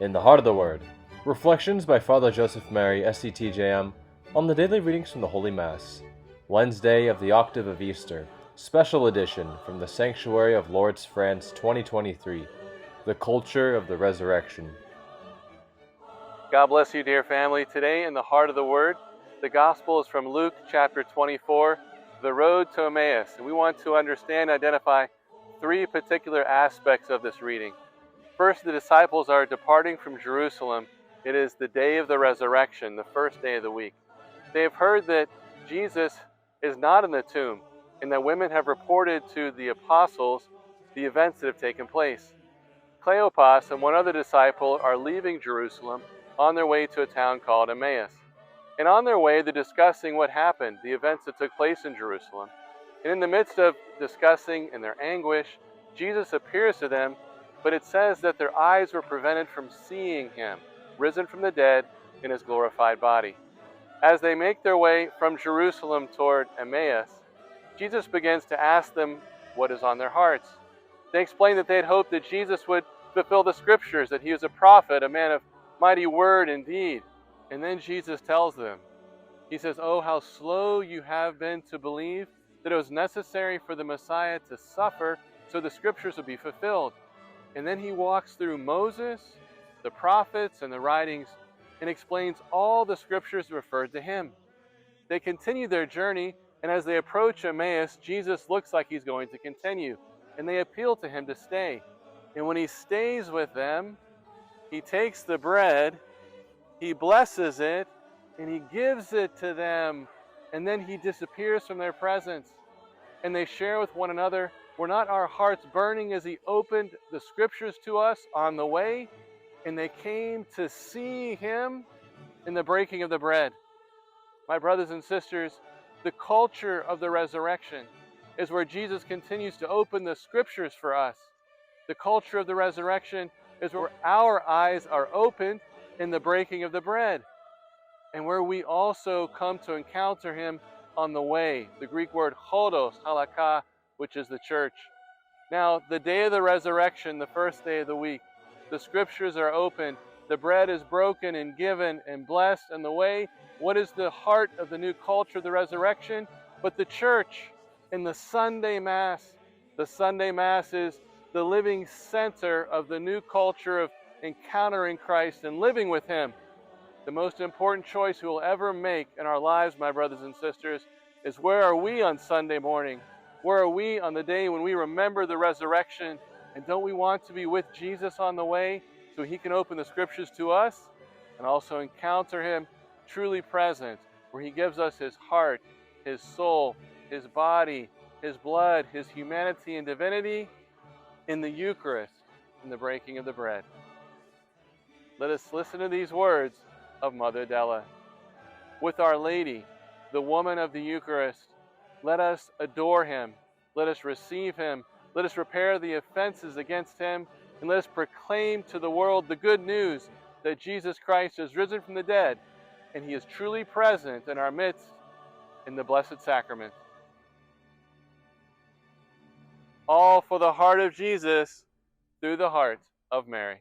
In the Heart of the Word, Reflections by Father Joseph Mary, SCTJM, on the daily readings from the Holy Mass, Wednesday of the Octave of Easter, special edition from the Sanctuary of Lourdes, France 2023, The Culture of the Resurrection. God bless you, dear family. Today in the Heart of the Word, the Gospel is from Luke chapter 24, the road to Emmaus. And we want to understand and identify three particular aspects of this reading. First, the disciples are departing from Jerusalem. It is the day of the resurrection, the first day of the week. They have heard that Jesus is not in the tomb, and that women have reported to the apostles the events that have taken place. Cleopas and one other disciple are leaving Jerusalem on their way to a town called Emmaus. And on their way, they're discussing what happened, the events that took place in Jerusalem. And in the midst of discussing in their anguish, Jesus appears to them, but it says that their eyes were prevented from seeing him, risen from the dead in his glorified body. As they make their way from Jerusalem toward Emmaus, Jesus begins to ask them what is on their hearts. They explain that they had hoped that Jesus would fulfill the scriptures, that he was a prophet, a man of mighty word and deed. And then Jesus tells them, he says, "Oh, how slow you have been to believe that it was necessary for the Messiah to suffer so the scriptures would be fulfilled." And then he walks through Moses, the prophets, and the writings and explains all the scriptures referred to him. They continue their journey, and as they approach Emmaus, Jesus looks like he's going to continue, and they appeal to him to stay. And when he stays with them, he takes the bread, he blesses it, and he gives it to them, and then he disappears from their presence. And they share with one another, were not our hearts burning as he opened the scriptures to us on the way? And they came to see him in the breaking of the bread. My brothers and sisters, the culture of the resurrection is where Jesus continues to open the scriptures for us. The culture of the resurrection is where our eyes are opened in the breaking of the bread, and where we also come to encounter him on the way. The Greek word hodos, halakha, which is the church. Now, the day of the resurrection, the first day of the week, the scriptures are opened, the bread is broken and given and blessed, and the way, what is the heart of the new culture of the resurrection? But the church in the Sunday Mass. The Sunday Mass is the living center of the new culture of encountering Christ and living with him. The most important choice we will ever make in our lives, my brothers and sisters, is where are we on Sunday morning? Where are we on the day when we remember the resurrection? And don't we want to be with Jesus on the way so he can open the scriptures to us and also encounter him truly present, where he gives us his heart, his soul, his body, his blood, his humanity and divinity in the Eucharist, in the breaking of the bread. Let us listen to these words of Mother Della. With Our Lady, the woman of the Eucharist, let us adore him, let us receive him, let us repair the offenses against him, and let us proclaim to the world the good news that Jesus Christ is risen from the dead, and he is truly present in our midst in the Blessed Sacrament. All for the heart of Jesus, through the heart of Mary.